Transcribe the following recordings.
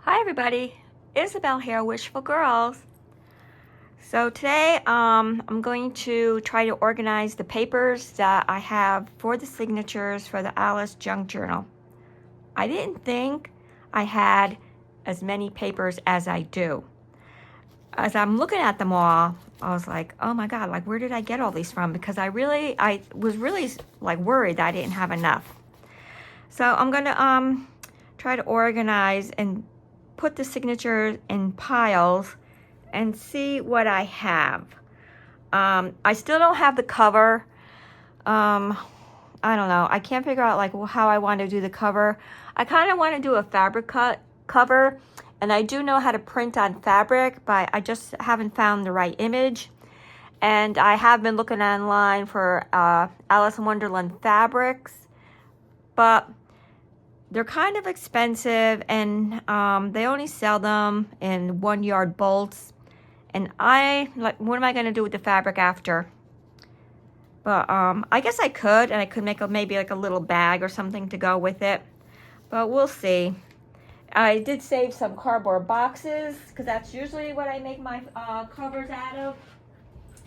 Hi everybody, Isabel here, Wishful Girls. So today I'm going to try to organize the papers that I have for the signatures for the Alice Junk Journal. I didn't think I had as many papers as I do. As I'm looking at them all, I was like, oh my God, like where did I get all these from? Because I was really like worried that I didn't have enough. So I'm gonna try to organize and put the signatures in piles and see what I have. I still don't have the cover. I don't know. I can't figure out like how I want to do the cover. I kind of want to do a fabric cover, and I do know how to print on fabric, but I just haven't found the right image. And I have been looking online for Alice in Wonderland fabrics, but they're kind of expensive, and they only sell them in 1-yard bolts. And what am I going to do with the fabric after? But I guess I could, and I could make maybe like a little bag or something to go with it. But we'll see. I did save some cardboard boxes, because that's usually what I make my covers out of.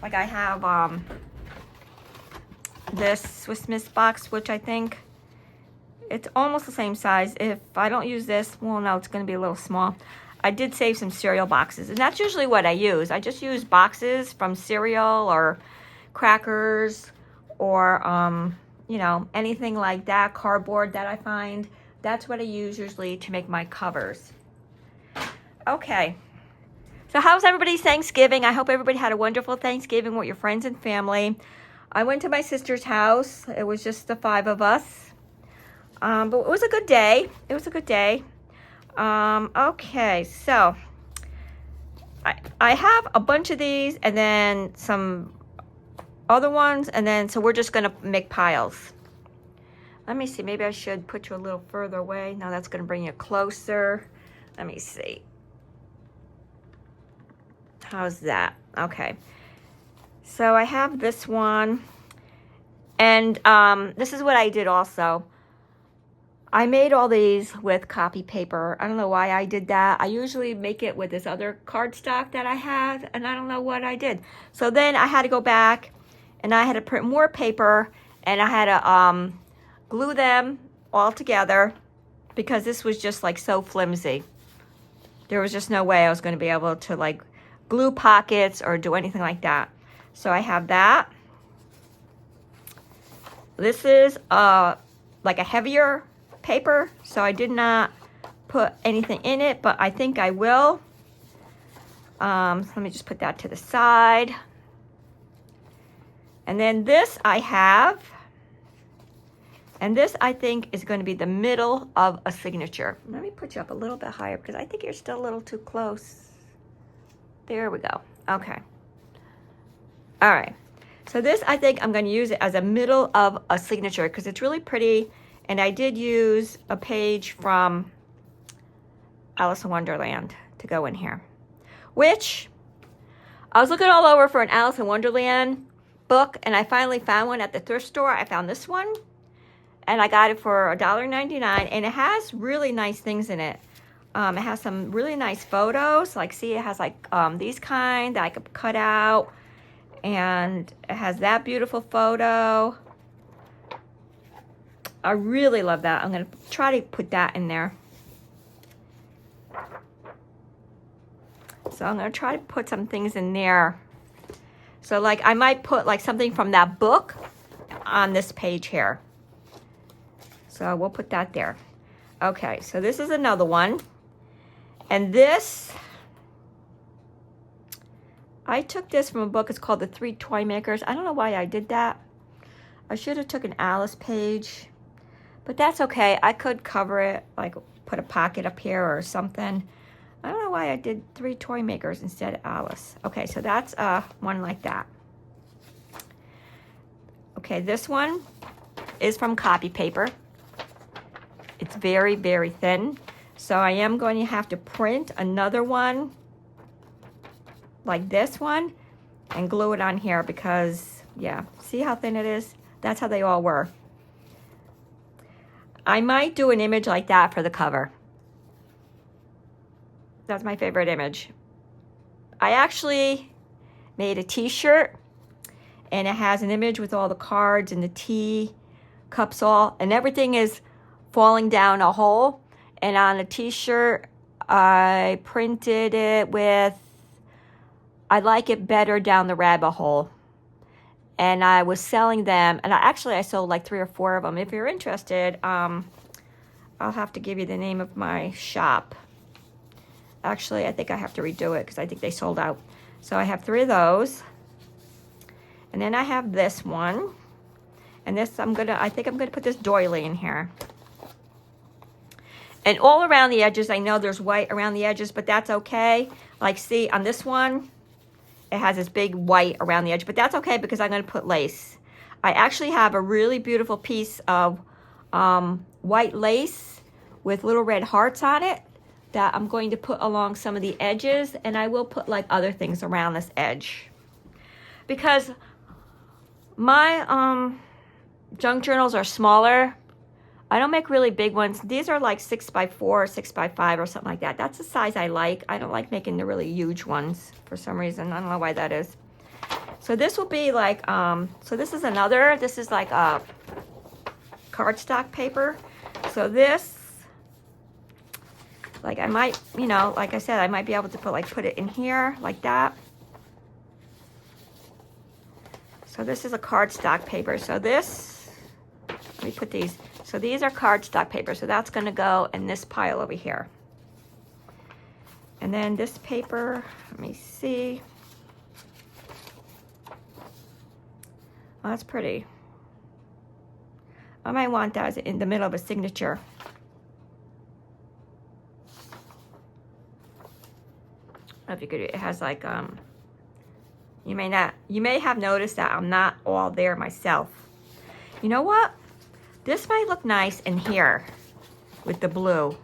Like I have this Swiss Miss box, which I think it's almost the same size. If I don't use this, well, no, it's going to be a little small. I did save some cereal boxes, and that's usually what I use. I just use boxes from cereal or crackers or, you know, anything like that, cardboard that I find. That's what I use usually to make my covers. Okay. So how's everybody's Thanksgiving? I hope everybody had a wonderful Thanksgiving with your friends and family. I went to my sister's house. It was just the 5 of us. But it was a good day. It was a good day. Okay, so I have a bunch of these and then some other ones, and then so we're just going to make piles. Let me see. Maybe I should put you a little further away. No, that's going to bring you closer. Let me see. How's that? Okay. So I have this one, and this is what I did also. I made all these with copy paper. I don't know why I did that. I usually make it with this other cardstock that I have, and I don't know what I did. So then I had to go back, and I had to print more paper, and I had to glue them all together because this was just like so flimsy. There was just no way I was going to be able to like glue pockets or do anything like that. So I have that. This is like a heavier paper, so I did not put anything in it, but I think I will. So let me just put that to the side. And then this I have, and this I think is going to be the middle of a signature. Let me put you up a little bit higher because I think you're still a little too close. There we go. Okay. All right. So this, I think I'm going to use it as a middle of a signature because it's really pretty. And I did use a page from Alice in Wonderland to go in here, which I was looking all over for an Alice in Wonderland book, and I finally found one at the thrift store. I found this one, and I got it for $1.99, and it has really nice things in it. It has some really nice photos. Like, see, it has like these kind that I could cut out, and it has that beautiful photo. I really love that. I'm going to try to put that in there. So I'm going to try to put some things in there. So like I might put like something from that book on this page here. So we'll put that there. Okay, so this is another one. And this, I took this from a book. It's called The 3 Toy Makers. I don't know why I did that. I should have took an Alice page. But that's okay. I could cover it, like put a pocket up here or something. I don't know why I did 3 toy makers instead of Alice. Okay, so that's one like that. Okay, this one is from copy paper. It's very, very thin. So I am going to have to print another one like this one and glue it on here because, yeah, see how thin it is? That's how they all were. I might do an image like that for the cover. That's my favorite image. I actually made a t-shirt, and it has an image with all the cards and the tea cups all, and everything is falling down a hole. And on a t-shirt, I printed it with, I like it better down the rabbit hole. And I was selling them, and I sold like 3 or 4 of them. If you're interested, I'll have to give you the name of my shop. Actually, I think I have to redo it because I think they sold out. So I have 3 of those. And then I have this one. And this, I think I'm gonna put this doily in here. And all around the edges, I know there's white around the edges, but that's okay. Like, see, on this one, it has this big white around the edge, but that's okay because I'm gonna put lace. I actually have a really beautiful piece of white lace with little red hearts on it that I'm going to put along some of the edges, and I will put like other things around this edge. Because my junk journals are smaller. I don't make really big ones. These are like 6x4 or 6x5 or something like that. That's the size I like. I don't like making the really huge ones for some reason. I don't know why that is. So this will be like, so this is like a cardstock paper. So this, like I might, you know, like I said, I might be able to put it in here like that. So this is a cardstock paper. So this, let me put these. So these are cardstock paper. So that's going to go in this pile over here. And then this paper, let me see. Oh, that's pretty. I might want that in the middle of a signature. I don't know if you could, it has like, you may have noticed that I'm not all there myself. You know what? This might look nice in here with the blue.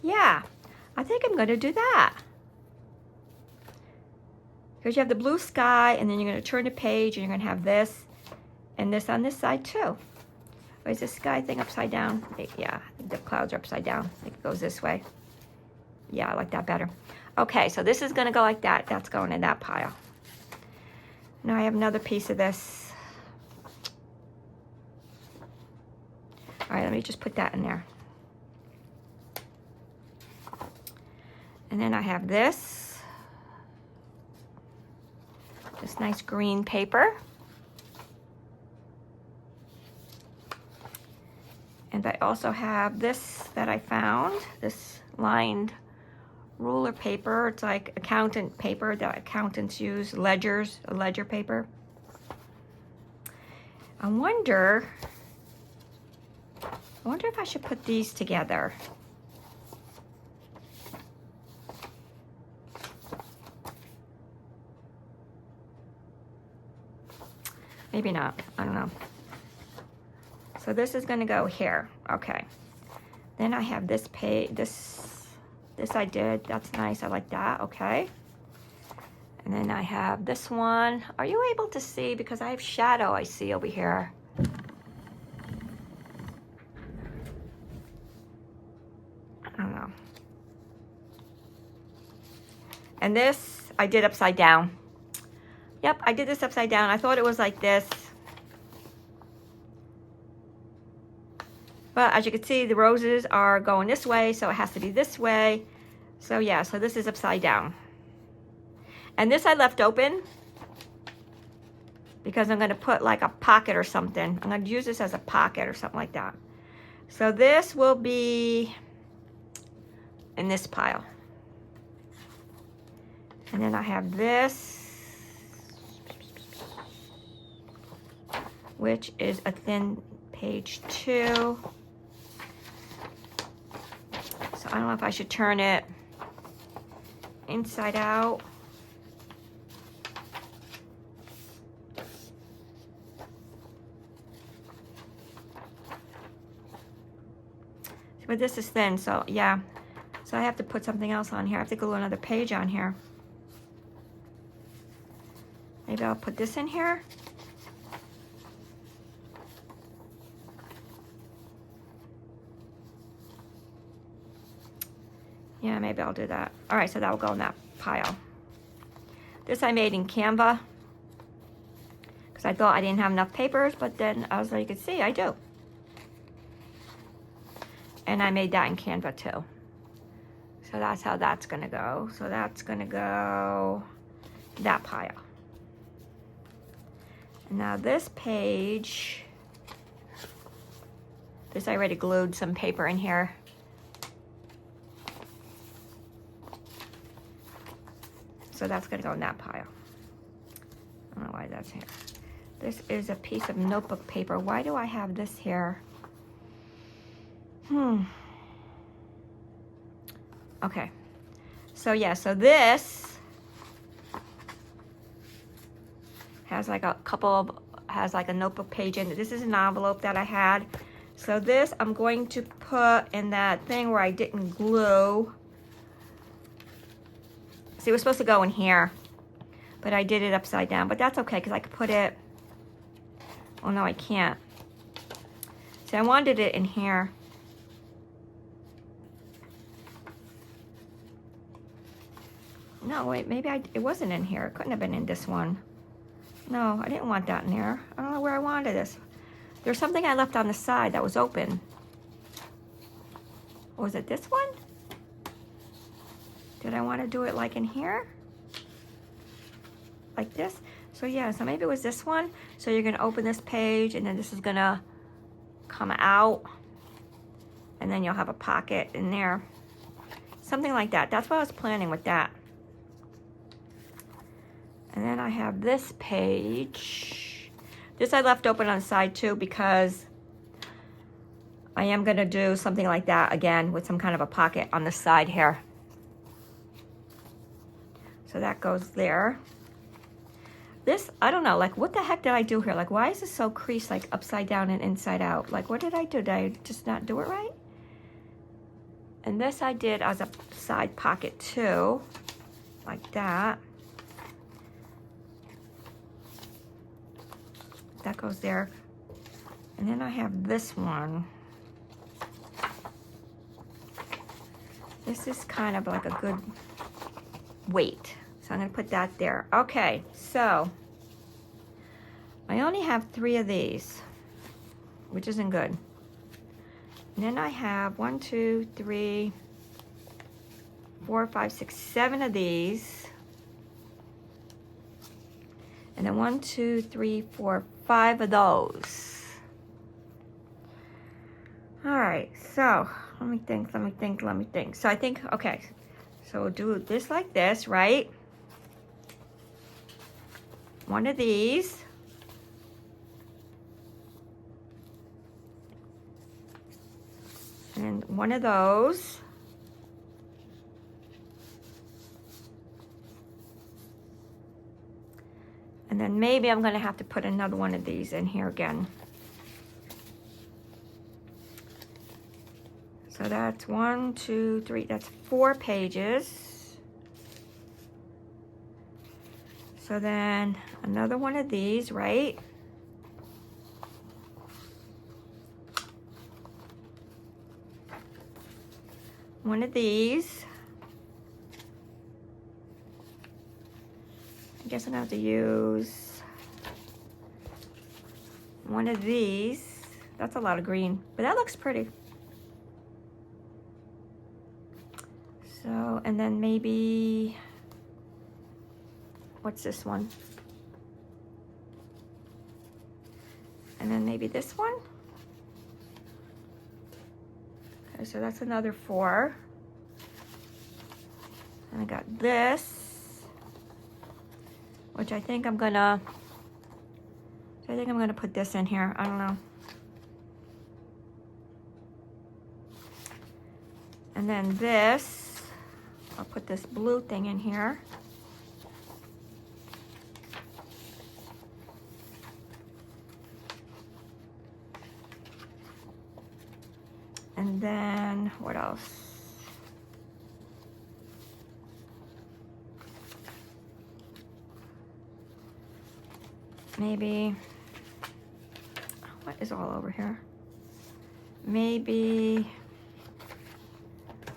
Yeah, I think I'm gonna do that. Because you have the blue sky, and then you're gonna turn the page, and you're gonna have this and this on this side too. Or is this sky thing upside down? Yeah, I think the clouds are upside down. I think it goes this way. Yeah, I like that better. Okay, so this is gonna go like that. That's going in that pile. Now I have another piece of this. All right, let me just put that in there. And then I have this nice green paper. And I also have this that I found, this lined ruler paper. It's like accountant paper that accountants use, ledger paper. I wonder if I should put these together. Maybe not, I don't know. So this is gonna go here, okay. Then I have this page, this I did, that's nice, I like that, okay. And then I have this one. Are you able to see? Because I have shadow I see over here. I don't know. And this I did upside down. Yep, I did this upside down. I thought it was like this. But as you can see, the roses are going this way, so it has to be this way. So yeah, so this is upside down. And this I left open because I'm going to put like a pocket or something. I'm going to use this as a pocket or something like that. So this will be in this pile. And then I have this, which is a thin page 2. So I don't know if I should turn it inside out. But this is thin, so yeah. So I have to put something else on here. I have to glue another page on here. Maybe I'll put this in here. Yeah, maybe I'll do that. All right, so that will go in that pile. This I made in Canva because I thought I didn't have enough papers, but then as you can see, I do. And I made that in Canva too. So that's how that's gonna go. So that's gonna go that pile. And now this page, this I already glued some paper in here. So that's gonna go in that pile. I don't know why that's here. This is a piece of notebook paper. Why do I have this here? Okay. So yeah, so this has like a couple of, has like a notebook page in it. This is an envelope that I had. So this I'm going to put in that thing where I didn't glue. See, it was supposed to go in here, but I did it upside down, but that's okay because I could put it, oh no, I can't. See, I wanted it in here. No, wait, maybe it wasn't in here. It couldn't have been in this one. No, I didn't want that in there. I don't know where I wanted this. There's something I left on the side that was open. Was it this one? Did I want to do it like in here? Like this? So yeah, so maybe it was this one. So you're going to open this page and then this is going to come out. And then you'll have a pocket in there. Something like that. That's what I was planning with that. And then I have this page. This I left open on the side too because I am going to do something like that again with some kind of a pocket on the side here. So that goes there. This, I don't know, like what the heck did I do here? Like why is this so creased like upside down and inside out? Like what did I do? Did I just not do it right? And this I did as a side pocket too, like that. That goes there. And then I have this one. This is kind of like a good weight. So I'm gonna put that there. Okay, so I only have 3 of these, which isn't good. And then I have 1, 2, 3, 4, 5, 6, 7 of these. And then 1, 2, 3, 4, 5 of those. All right, so let me think. So I think, okay, so we'll do this like this, right? One of these. And one of those. And then maybe I'm going to have to put another one of these in here again. So that's 1, 2, 3, that's 4 pages. So then another one of these, right? One of these. I guess I'm gonna have to use one of these. That's a lot of green, but that looks pretty. So, and then maybe, what's this one? And then maybe this one. Okay, so that's another 4. And I got this, which I think I'm gonna put this in here. I don't know. And then this, I'll put this blue thing in here. And then what else? Maybe, what is all over here? Maybe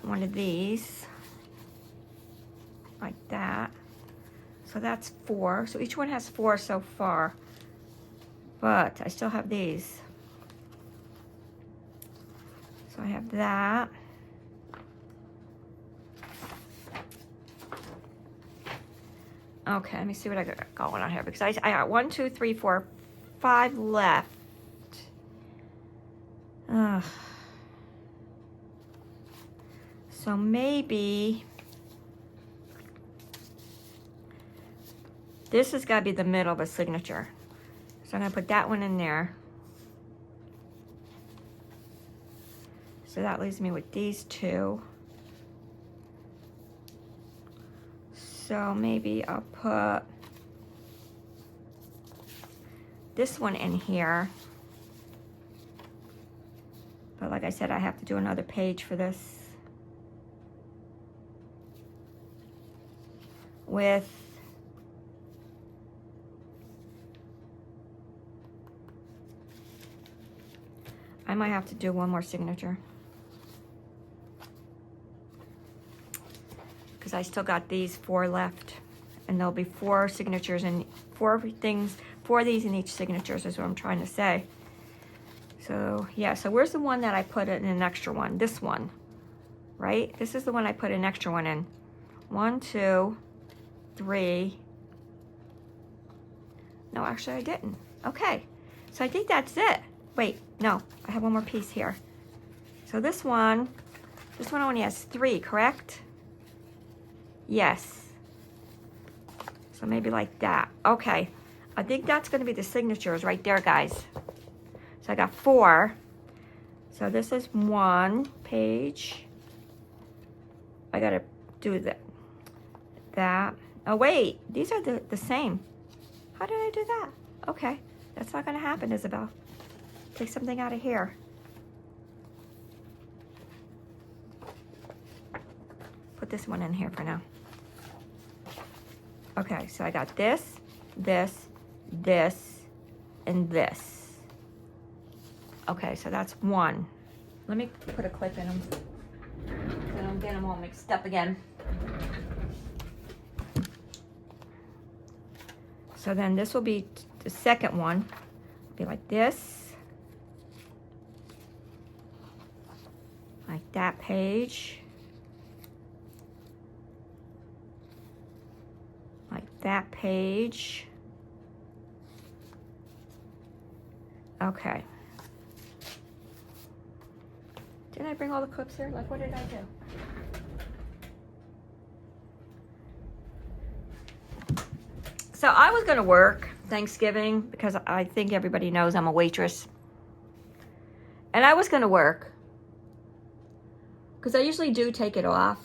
one of these. like that. So that's 4. So each one has 4 so far. But I still have these. So I have that. Okay, let me see what I got going on here, because I got 1, 2, 3, 4, 5 left. Ugh. So maybe this has got to be the middle of a signature. So I'm going to put that one in there. So that leaves me with these 2. So maybe I'll put this one in here. But like I said, I have to do another page for this. With I might have to do one more signature, because I still got these 4 left, and there'll be 4 signatures and 4 things, 4 of these in each signature is what I'm trying to say. So yeah, so where's the one that I put in an extra one? This one, right? This is the one I put an extra one in. 1, 2, 3. No, actually I didn't. Okay, so I think that's it. Wait, no, I have one more piece here. So this one only has 3, correct? Yes. So maybe like that. Okay, I think that's gonna be the signatures right there, guys. So I got 4. So this is 1 page. I gotta do that. Oh wait, these are the same. How did I do that? Okay, that's not gonna happen, Isabel. Take something out of here. Put this one in here for now. Okay, so I got this, this, this, and this. Okay, so that's 1. Let me put a clip in them. Then I'm getting them all mixed up again. So then this will be the second one. It'll be like this. Like that page. Like that page. Okay. Didn't I bring all the clips here? Like, what did I do? So I was gonna work Thanksgiving, because I think everybody knows I'm a waitress. And I was gonna work, because I usually do take it off.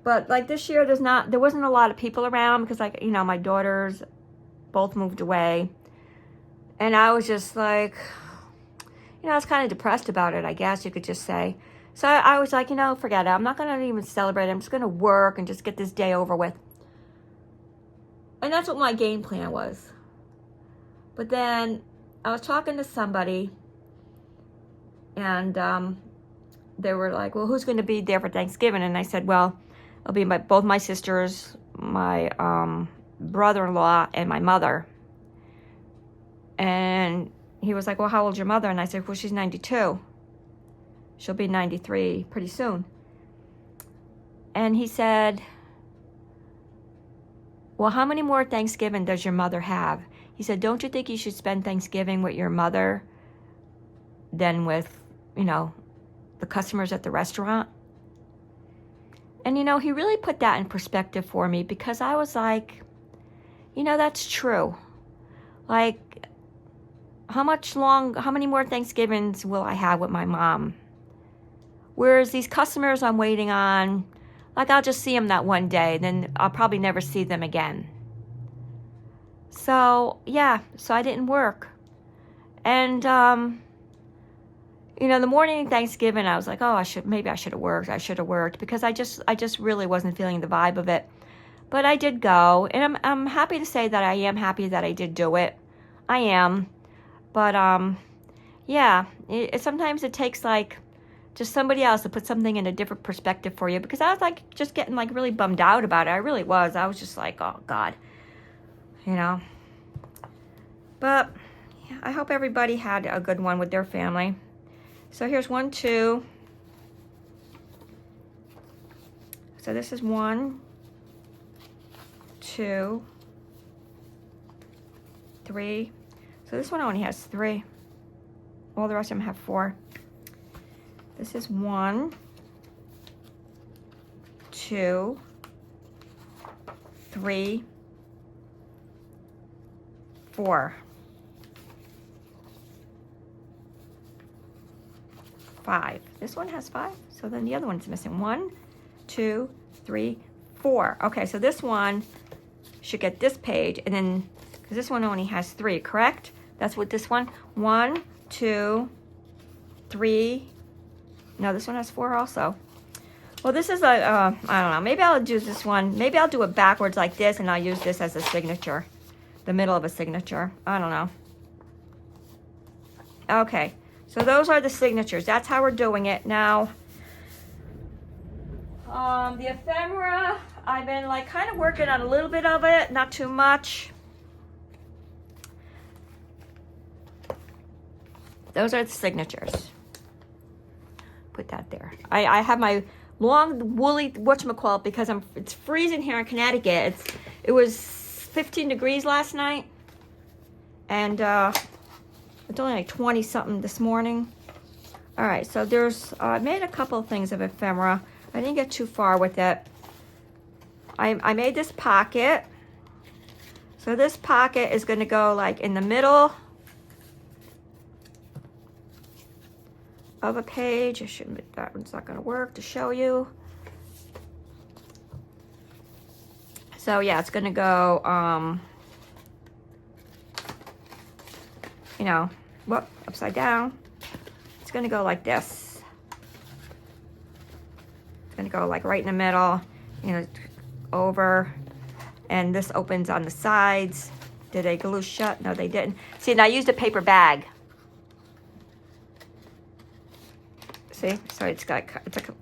But like this year, there wasn't a lot of people around, because, like, you know, my daughters both moved away. And I was just like, you know, I was kind of depressed about it, I guess you could just say. So I was like, you know, forget it. I'm not going to even celebrate. I'm just going to work and just get this day over with. And that's what my game plan was. But then I was talking to somebody, and they were like, well, who's going to be there for Thanksgiving? And I said, well, it'll be both my sisters, my brother-in-law, and my mother. And he was like, well, how old's your mother? And I said, well, she's 92. She'll be 93 pretty soon. And he said, well, how many more Thanksgiving does your mother have? He said, don't you think you should spend Thanksgiving with your mother than with, you know, the customers at the restaurant? And, you know, he really put that in perspective for me, because I was like, you know, that's true. Like, how many more Thanksgivings will I have with my mom? Whereas these customers I'm waiting on, like, I'll just see them that one day, then I'll probably never see them again. So, yeah, so I didn't work. And, you know, the morning of Thanksgiving, I was like, oh, maybe I should have worked. I should have worked, because I just really wasn't feeling the vibe of it. But I did go, and I'm happy to say that I am happy that I did do it. I am. But, yeah, sometimes it takes like just somebody else to put something in a different perspective for you, because I was like just getting like really bummed out about it. I really was. I was just like, oh God, you know. But yeah, I hope everybody had a good one with their family. So here's 1, 2. So this is 1, 2, 3. So this one only has 3. All the rest of them have 4. This is 1, 2, 3, 4, 5. This one has 5. So then the other one's missing. 1, 2, 3, 4. Okay, so this one should get this page, and then because this one only has 3, correct? That's what this one. 1, 2, 3. No, this one has 4 also. Well, this is a, I don't know. Maybe I'll use this one. Maybe I'll do it backwards like this, and I'll use this as a signature. The middle of a signature. I don't know. Okay, so those are the signatures. That's how we're doing it. Now, the ephemera, I've been like kind of working on a little bit of it, not too much. Those are the signatures. Put that there. I have my long woolly whatchamacallit because it's freezing here in Connecticut. It was 15 degrees last night, and it's only like 20 something this morning. All right, so there's I made a couple of things of ephemera. I didn't get too far with it. I made this pocket. So this pocket is going to go like in the middle of a page. That one's not going to work to show you. So yeah, it's going to go, you know, whoop, upside down. It's going to go like this. It's going to go like right in the middle, you know, over, and this opens on the sides. Did they glue shut? No, they didn't. See, and I used a paper bag. See, so it's a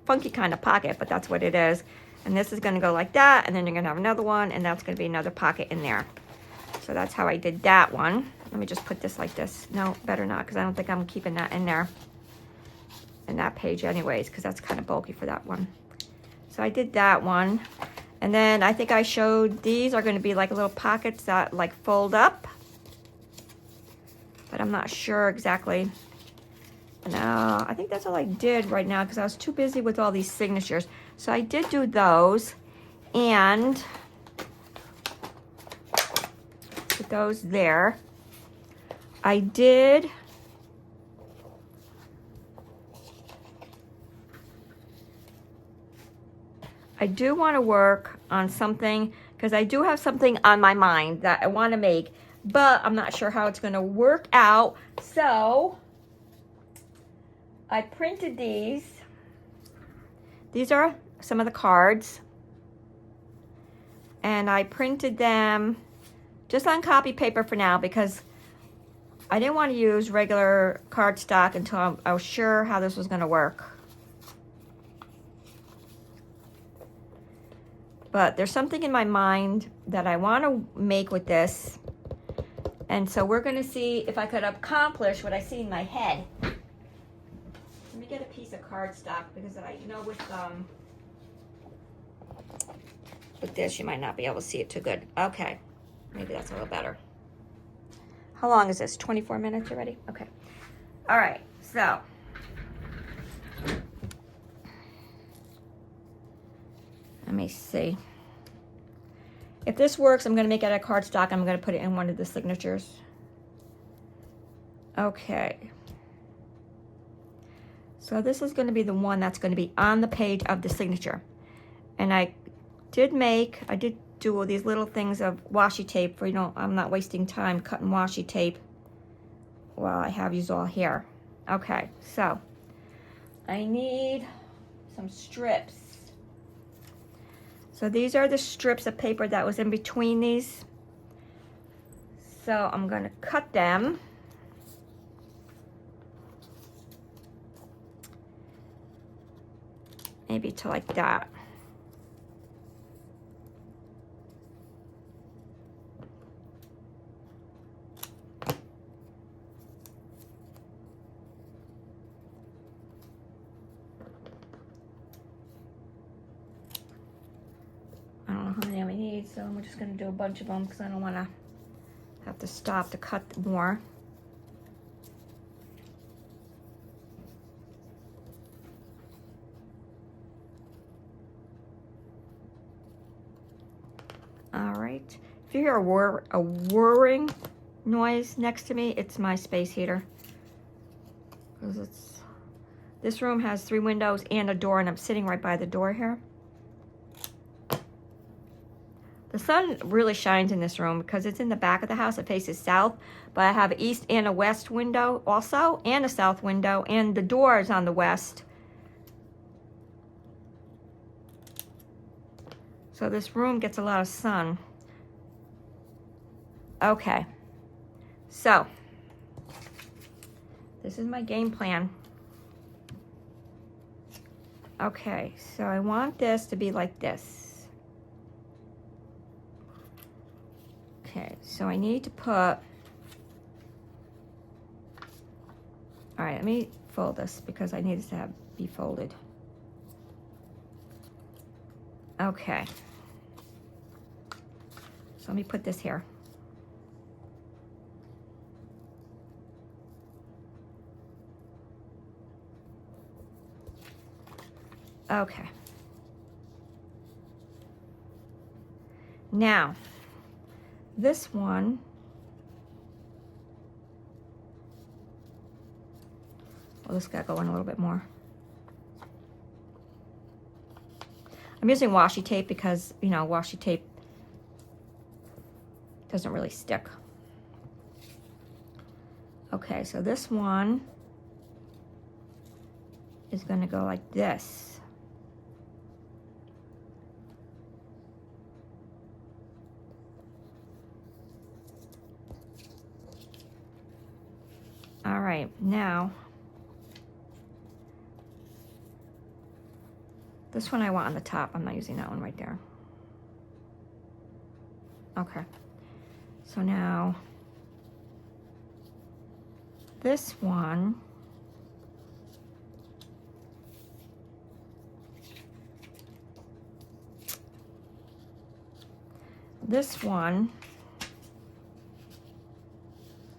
funky kind of pocket, but that's what it is. And this is going to go like that, and then you're going to have another one, and that's going to be another pocket in there. So that's how I did that one. Let me just put this like this. No, better not, because I don't think I'm keeping that in there, in that page anyways, because that's kind of bulky for that one. So I did that one. And then I think I showed these are going to be like little pockets that like fold up. But I'm not sure exactly. No, I think that's all I did right now because I was too busy with all these signatures. So I did do those, and put those there. I do want to work on something because I do have something on my mind that I want to make, but I'm not sure how it's going to work out. So I printed these. These are some of the cards, and I printed them just on copy paper for now because I didn't want to use regular cardstock until I was sure how this was going to work. But there's something in my mind that I want to make with this, and so we're going to see if I could accomplish what I see in my head. Let me get a piece of cardstock because I know with this you might not be able to see it too good. Okay, maybe that's a little better. How long is this? 24 minutes already? Okay. All right, so let me see. If this works, I'm going to make it out of cardstock. I'm going to put it in one of the signatures. Okay. So this is going to be the one that's going to be on the page of the signature. And I did do all these little things of washi tape for, you know, I'm not wasting time cutting washi tape while I have yous all here. Okay, so I need some strips. So these are the strips of paper that was in between these. So I'm going to cut them. maybe to like that. I don't know how many I need, so I'm just going to do a bunch of them because I don't want to have to stop to cut more. All right. If you hear a whirring noise next to me, it's my space heater. Because this room has 3 windows and a door, and I'm sitting right by the door here. The sun really shines in this room because it's in the back of the house. It faces south, but I have an east and a west window also, and a south window, and the door is on the west. So this room gets a lot of sun. Okay, so this is my game plan. Okay, so I want this to be like this. Okay, so I need to put, all right, let me fold this because I need this to be folded. Okay, so let me put this here. Okay. Now, this one, well, this got going a little bit more. I'm using washi tape because, you know, washi tape doesn't really stick. Okay, so this one is going to go like this. All right, now, this one I want on the top. I'm not using that one right there. Okay, so now, this one,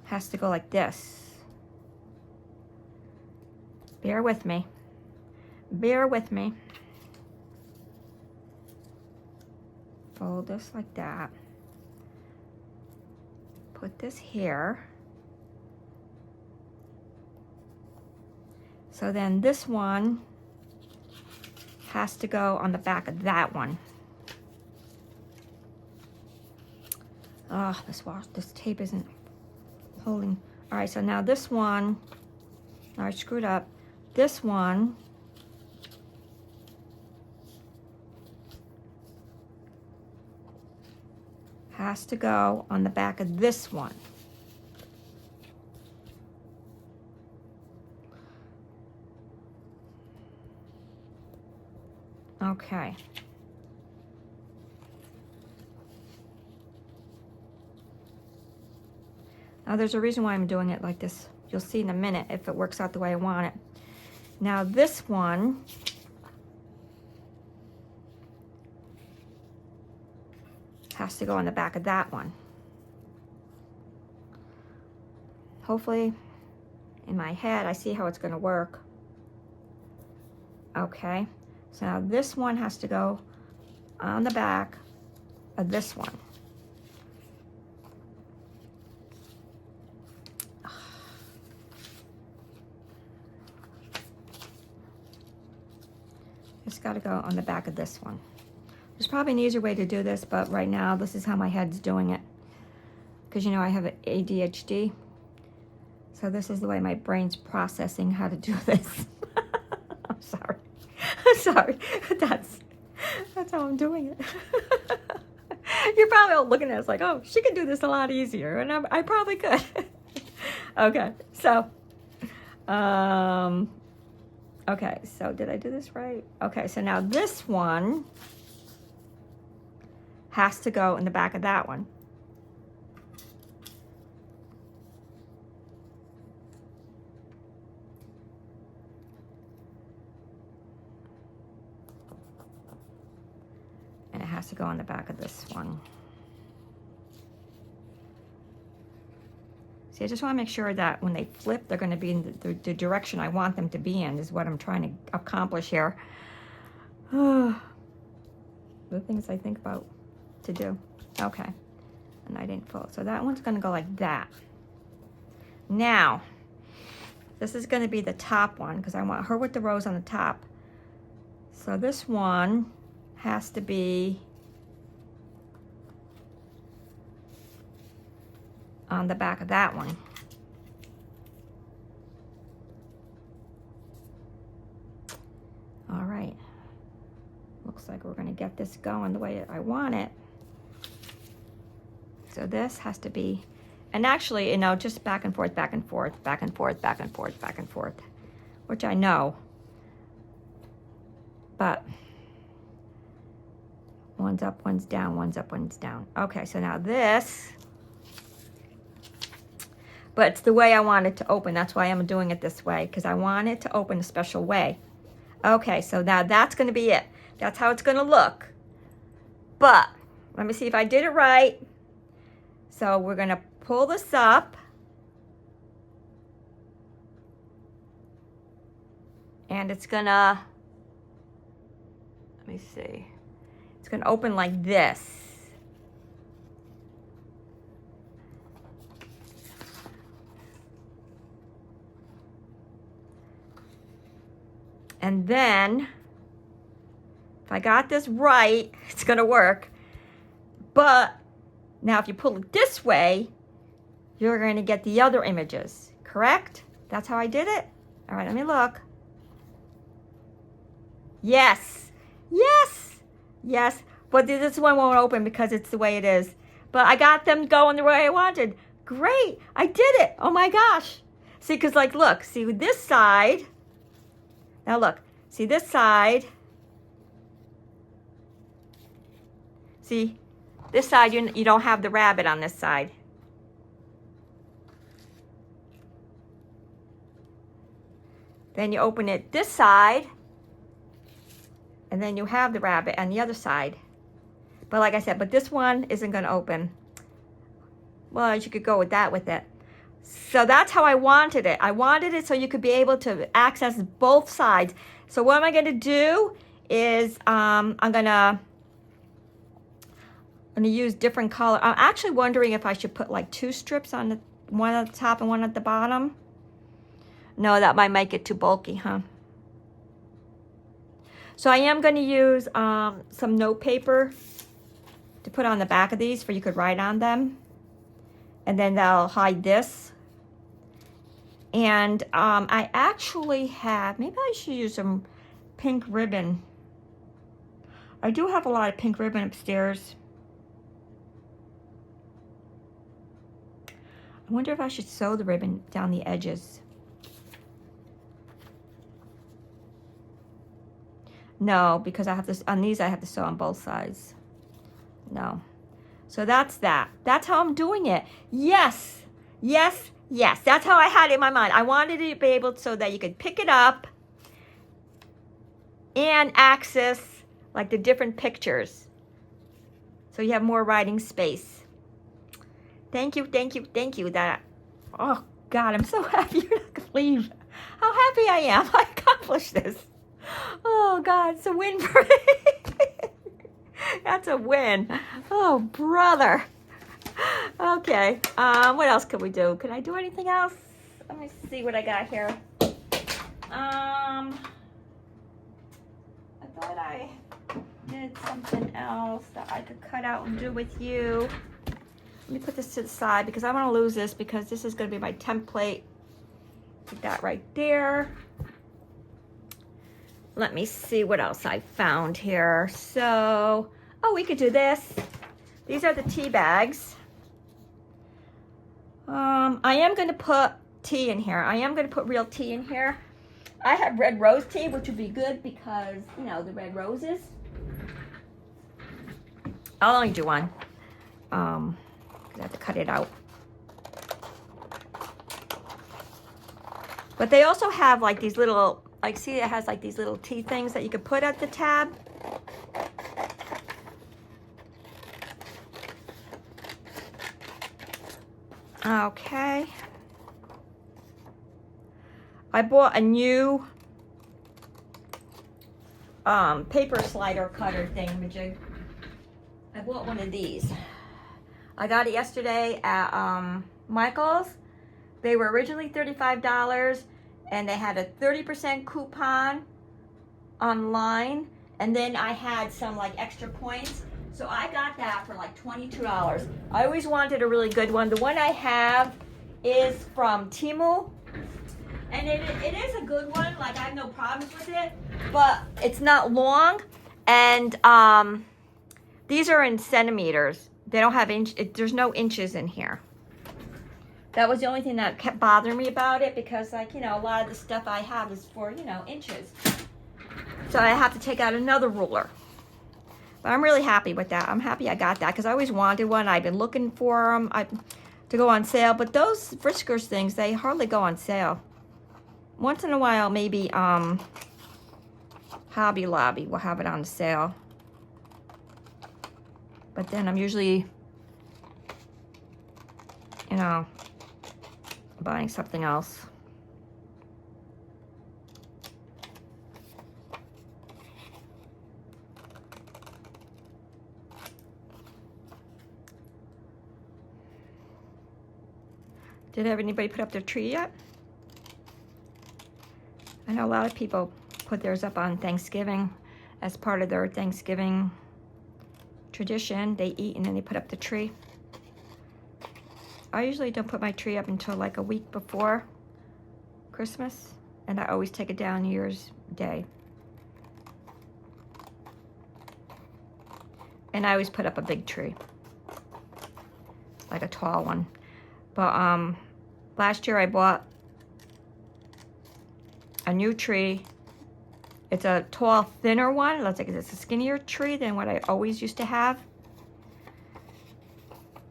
has to go like this. Bear with me. Bear with me. Fold this like that. Put this here. So then this one has to go on the back of that one. Oh, this tape isn't holding. All right, so now this one, I screwed up. This one has to go on the back of this one. Okay. Now there's a reason why I'm doing it like this. You'll see in a minute if it works out the way I want it. Now this one has to go on the back of that one. Hopefully, in my head, I see how it's going to work. Okay, so now this one has to go on the back of this one. It's got to go on the back of this one. There's probably an easier way to do this, but right now this is how my head's doing it. Because you know I have ADHD. So this is the way my brain's processing how to do this. I'm sorry. I'm sorry. That's how I'm doing it. You're probably all looking at us like, oh, she could do this a lot easier. And I probably could. Okay, so, all Okay, so did I do this right? Okay, so now this one has to go in the back of that one. And it has to go on the back of this one. See, I just want to make sure that when they flip, they're going to be in the direction I want them to be in, is what I'm trying to accomplish here. The things I think about to do. Okay. And I didn't fold. So that one's going to go like that. Now, this is going to be the top one because I want her with the rose on the top. So this one has to be on the back of that one. All right. Looks like we're going to get this going the way I want it. So this has to be, and actually, you know, just back and forth, back and forth, back and forth, back and forth, back and forth, which I know. But one's up, one's down, one's up, one's down. Okay, so now this, but it's the way I want it to open. That's why I'm doing it this way, because I want it to open a special way. Okay, so now that's going to be it. That's how it's going to look. But let me see if I did it right. So we're going to pull this up. And it's going to, let me see. It's going to open like this. And then, if I got this right, it's going to work. But now if you pull it this way, you're going to get the other images, correct? That's how I did it? All right, let me look. Yes, yes, yes. But this one won't open because it's the way it is. But I got them going the way I wanted. Great, I did it. Oh my gosh. See, because like, look, see with this side. Now look, see this side. See, this side, you don't have the rabbit on this side. Then you open it this side, and then you have the rabbit on the other side. But like I said, but this one isn't going to open. Well, you could go with that with it. So that's how I wanted it. I wanted it so you could be able to access both sides. So what am I going to do is I'm going to use different color. I'm actually wondering if I should put like 2 strips on the one at the top and one at the bottom. No, that might make it too bulky, huh? So I am going to use some note paper to put on the back of these for you could write on them. And then that'll hide this. And I actually have, maybe I should use some pink ribbon. I do have a lot of pink ribbon upstairs. I wonder if I should sew the ribbon down the edges. No, because I have this on these. I have to sew on both sides. No, so that's that. That's how I'm doing it. Yes, yes, yes. That's how I had it in my mind. I wanted it to be able so that you could pick it up and access like the different pictures, so you have more writing space. Thank you, thank you, thank you. That. Oh God, I'm so happy. You're not gonna believe how happy I am. I accomplished this. Oh God, it's a win for me. That's a win. Oh brother. Okay. What else can we do? Can I do anything else? Let me see what I got here. I thought I did something else that I could cut out and do with you. Let me put this to the side because I want to lose this because this is going to be my template. Put that right there. Let me see what else I found here. So, oh, we could do this. These are the tea bags. I am going to put tea in here. I am going to put real tea in here. I have red rose tea, which would be good because, you know, the red roses. I'll only do one. I have to cut it out. But they also have like these little, like see it has like these little tea things that you could put at the tab. Okay. I bought a new paper slider cutter thingamajig. I bought one of these. I got it yesterday at Michael's. They were originally $35 and they had a 30% coupon online, and then I had some like extra points. So I got that for like $22. I always wanted a really good one. The one I have is from Temu, and it is a good one. Like I have no problems with it, but it's not long, and these are in centimeters. They don't have there's no inches in here. That was the only thing that kept bothering me about it, because like, you know, a lot of the stuff I have is for, you know, inches. So I have to take out another ruler. But I'm really happy with that. I'm happy I got that because I always wanted one. I've been looking for them to go on sale. But those Friskers things, they hardly go on sale. Once in a while, maybe Hobby Lobby will have it on sale. But then I'm usually, you know, buying something else. Did anybody put up their tree yet? I know a lot of people put theirs up on Thanksgiving as part of their Thanksgiving tradition. They eat and then they put up the tree. I usually don't put my tree up until like a week before Christmas, and I always take it down New Year's Day. And I always put up a big tree, like a tall one. But last year I bought a new tree. It's a tall, thinner one. It looks like it's a skinnier tree than what I always used to have,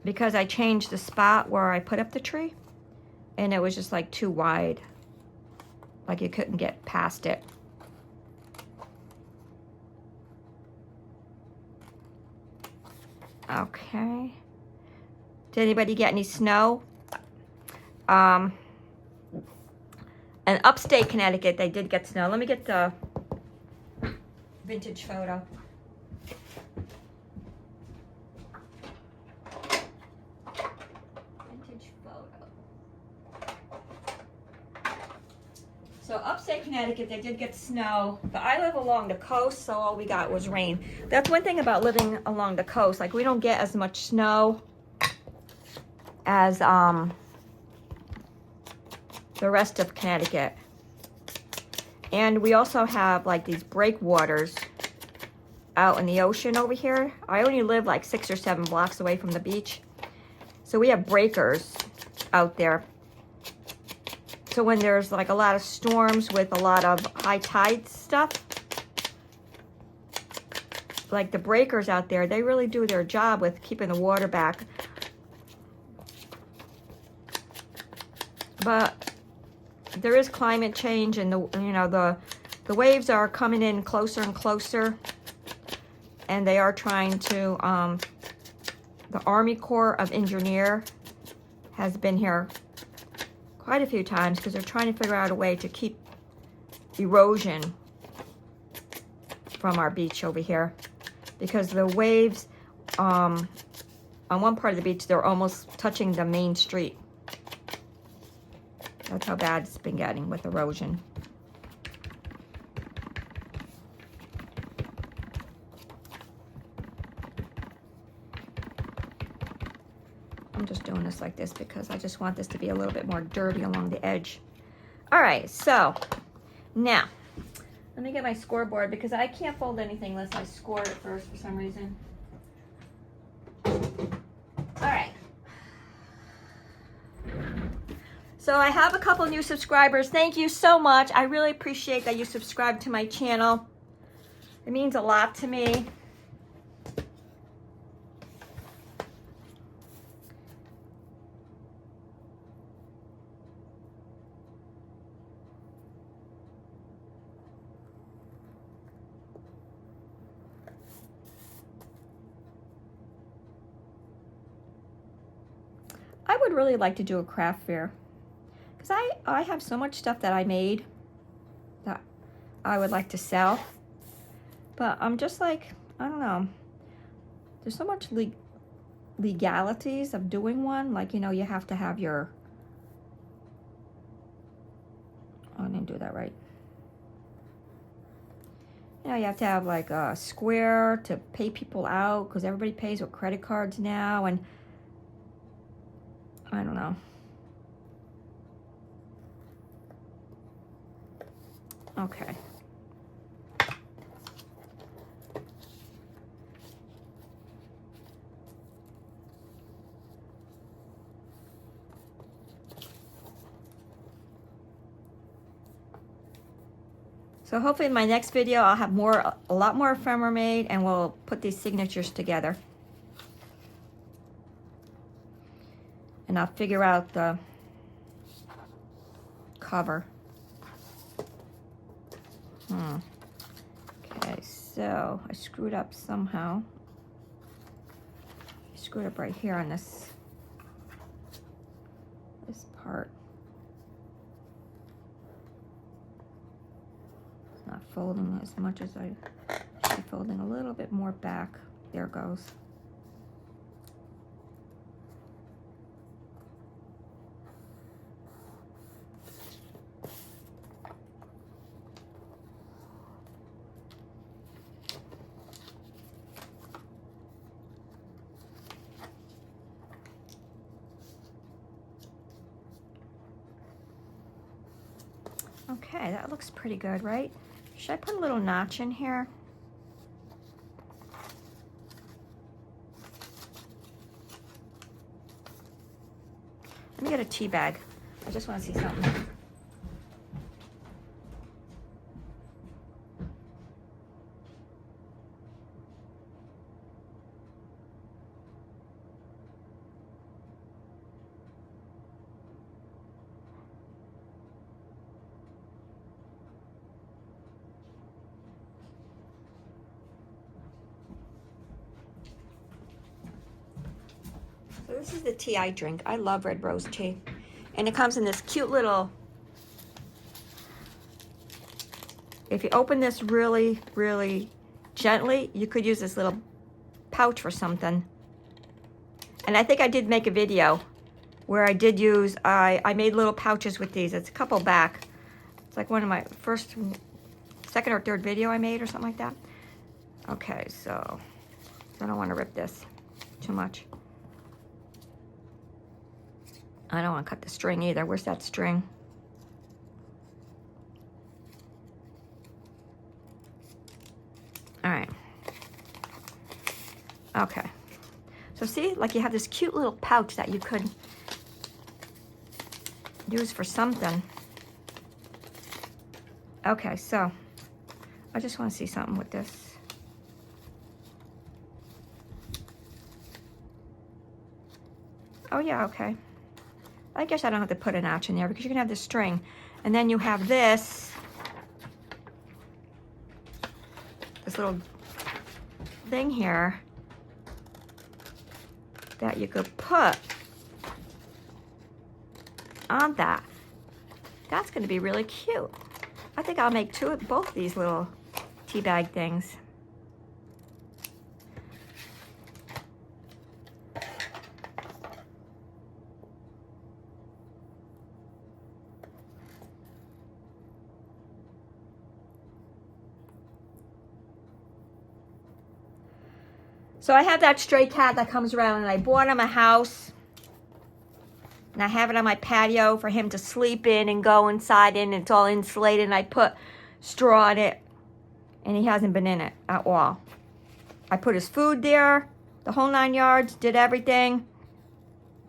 because I changed the spot where I put up the tree, and it was just like too wide. Like you couldn't get past it. Okay. Did anybody get any snow? In upstate Connecticut, they did get snow. Let me get the vintage photo. Vintage photo. So upstate Connecticut, they did get snow, but I live along the coast, so all we got was rain. That's one thing about living along the coast. Like, we don't get as much snow as the rest of Connecticut. And we also have like these breakwaters out in the ocean over here. I only live like 6 or 7 blocks away from the beach, so we have breakers out there. So when there's like a lot of storms with a lot of high tide stuff, like the breakers out there, they really do their job with keeping the water back. But there is climate change, and the waves are coming in closer and closer, and they are trying to the Army Corps of Engineers has been here quite a few times because they're trying to figure out a way to keep erosion from our beach over here, because the waves on one part of the beach, they're almost touching the main street. That's how bad it's been getting with erosion. I'm just doing this like this because I just want this to be a little bit more dirty along the edge. All right, so now let me get my scoreboard, because I can't fold anything unless I score it first for some reason. All right. So I have a couple new subscribers. Thank you so much. I really appreciate that you subscribe to my channel. It means a lot to me. I would really like to do a craft fair because I have so much stuff that I made that I would like to sell, but I'm just like, I don't know, there's so much legalities of doing one, like, you know, you have to have your, oh, I didn't do that right. You know, you have to have like a square to pay people out because everybody pays with credit cards now, and I don't know. Okay. So hopefully in my next video I'll have a lot more ephemera made, and we'll put these signatures together. And I'll figure out the cover. Okay, so I screwed up somehow. I screwed up right here on this part. It's not folding as much as I should be folding. A little bit more back. There it goes. Okay, that looks pretty good, right? Should I put a little notch in here? Let me get a tea bag. I just want to see something. So this is the tea I drink. I love red rose tea. And it comes in this cute little, if you open this really, really gently, you could use this little pouch for something. And I think I did make a video where I did use, I made little pouches with these. It's a couple back. It's like one of my second or third video I made or something like that. Okay, so I don't want to rip this too much. I don't want to cut the string either. Where's that string? All right. Okay. So see, like you have this cute little pouch that you could use for something. Okay, so I just want to see something with this. Oh yeah, okay. I guess I don't have to put a notch in there because you can have this string. And then you have this little thing here that you could put on that. That's going to be really cute. I think I'll make both these little tea bag things. So I have that stray cat that comes around, and I bought him a house. And I have it on my patio for him to sleep in and go inside in. It's all insulated, and I put straw in it. And he hasn't been in it at all. I put his food there, the whole 9 yards, did everything.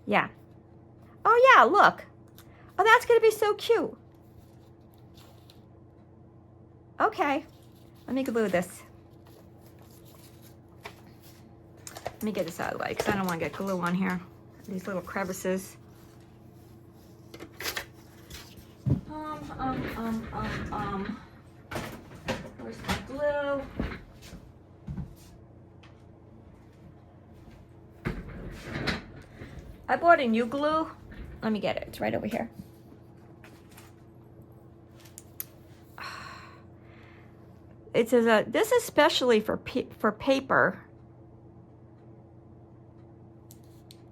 Yeah. Oh yeah, look. Oh, that's gonna be so cute. Okay, let me glue this. Let me get this out of the way because I don't want to get glue on here. These little crevices. Where's my glue? I bought a new glue. Let me get it. It's right over here. It says this is specially for paper.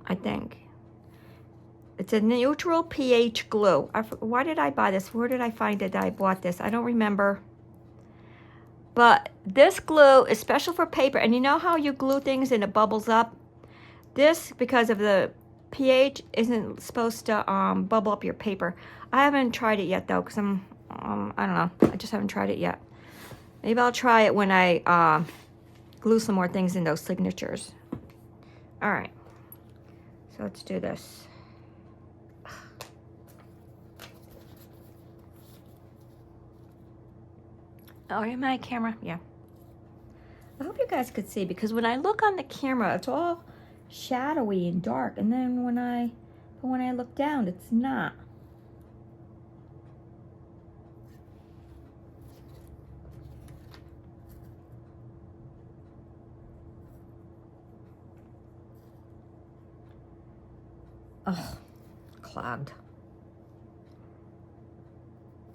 I think. It's a neutral pH glue. Why did I buy this? Where did I find it that I bought this? I don't remember. But this glue is special for paper. And you know how you glue things and it bubbles up? This, because of the pH, isn't supposed to bubble up your paper. I haven't tried it yet though, because I don't know. I just haven't tried it yet. Maybe I'll try it when I glue some more things in those signatures. All right. So let's do this. Oh, am I camera? Yeah. I hope you guys could see, because when I look on the camera, it's all shadowy and dark, and then when I look down, it's not. Oh, clogged.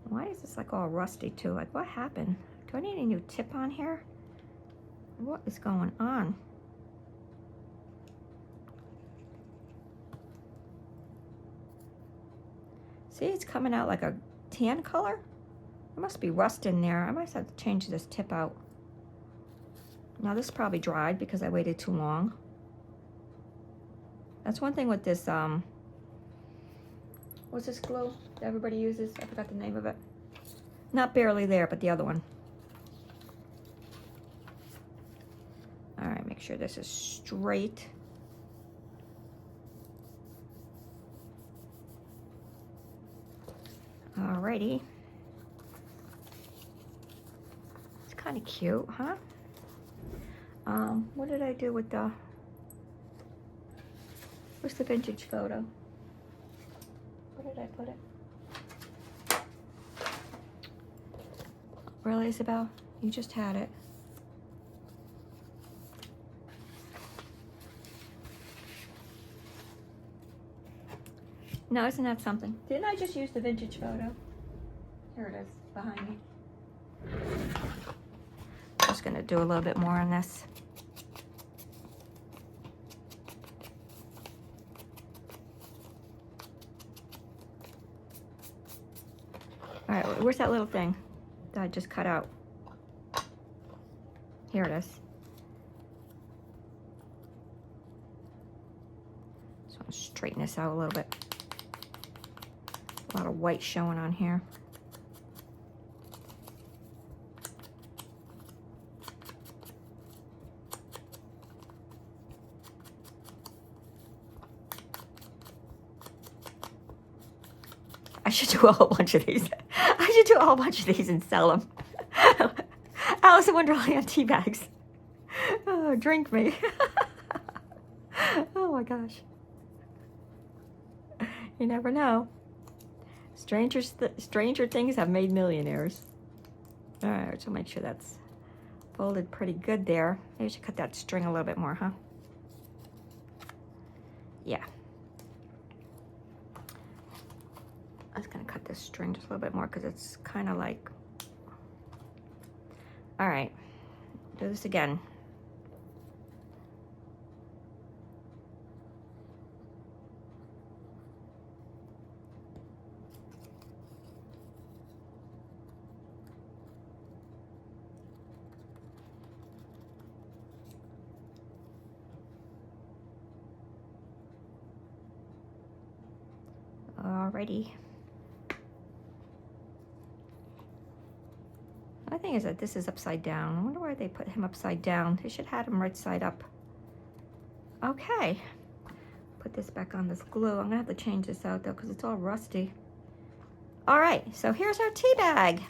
Why is this like all rusty too? Like, what happened? Do I need a new tip on here? What is going on? See, it's coming out like a tan color. There must be rust in there. I might have to change this tip out. Now this probably dried because I waited too long. That's one thing with this, what's this glue that everybody uses? I forgot the name of it. Not Barely There, but the other one. All right, make sure this is straight. Alrighty. It's kind of cute, huh? What did I do with the... Where's the vintage photo? Where did I put it? Really, Isabel? You just had it. No, isn't that something? Didn't I just use the vintage photo? Here it is, behind me. I'm just gonna do a little bit more on this. All right, where's that little thing that I just cut out? Here it is. Just want to straighten this out a little bit. A lot of white showing on here. I should do a whole bunch of these. I should do a whole bunch of these and sell them. Alice in Wonderland tea bags. Oh, drink me. Oh my gosh. You never know. Stranger things have made millionaires. All right, so make sure that's folded pretty good there. Maybe I should cut that string a little bit more, huh? Yeah. I was gonna cut this string just a little bit more because it's kind of like... All right, do this again. Alrighty. The thing is that this is upside down. I wonder why they put him upside down. They should have him right side up. Okay. Put this back on this glue. I'm gonna have to change this out though because it's all rusty. All right, so here's our tea bag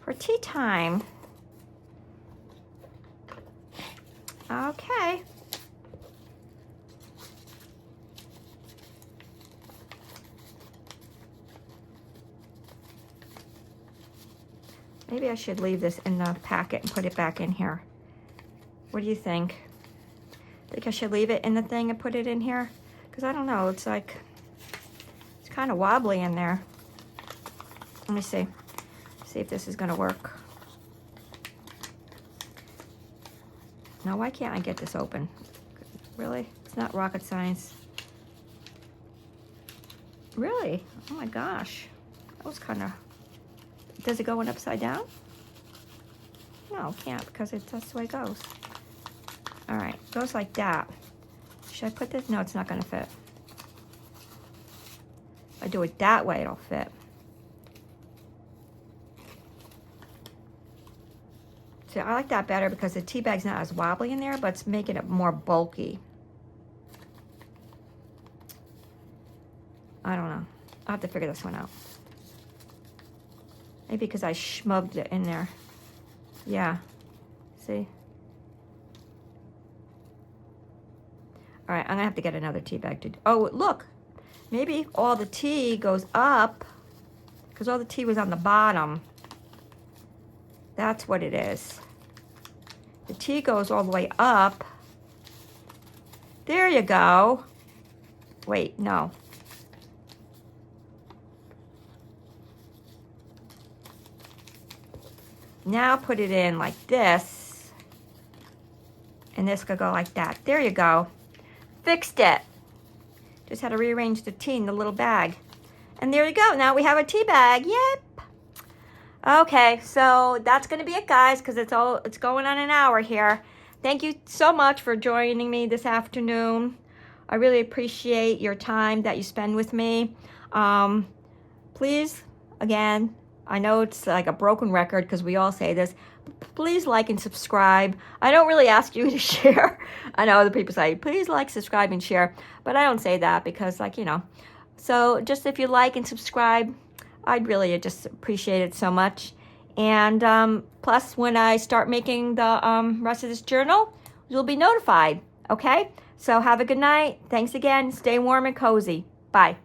for tea time. Okay. Maybe I should leave this in the packet and put it back in here. What do you think? Think I should leave it in the thing and put it in here? Because I don't know, it's like, it's kind of wobbly in there. Let me see. See if this is gonna work. Now, why can't I get this open? Really? It's not rocket science. Really? Oh my gosh. That was kind of... Does it go in upside down? No, can't, because that's the way it goes. All right, goes like that. Should I put this? No, it's not going to fit. If I do it that way, it'll fit. See, I like that better because the tea bag's not as wobbly in there, but it's making it more bulky. I don't know. I'll have to figure this one out. Maybe because I schmugged it in there. Yeah. See? All right, I'm gonna have to get another tea bag to do. Oh, look. Maybe all the tea goes up because all the tea was on the bottom. That's what it is. The tea goes all the way up. There you go. Wait, no. Now put it in like this. And this could go like that. There you go. Fixed it. Just had to rearrange the tea in the little bag. And there you go. Now we have a tea bag. Yep. Okay, so that's going to be it, guys, because it's going on an hour here. Thank you so much for joining me this afternoon. I really appreciate your time that you spend with me. Please, again, I know it's like a broken record because we all say this. Please like and subscribe. I don't really ask you to share. I know other people say, please like, subscribe, and share. But I don't say that because, like, you know. So just if you like and subscribe, I'd really just appreciate it so much. And plus, when I start making the rest of this journal, you'll be notified. Okay? So have a good night. Thanks again. Stay warm and cozy. Bye.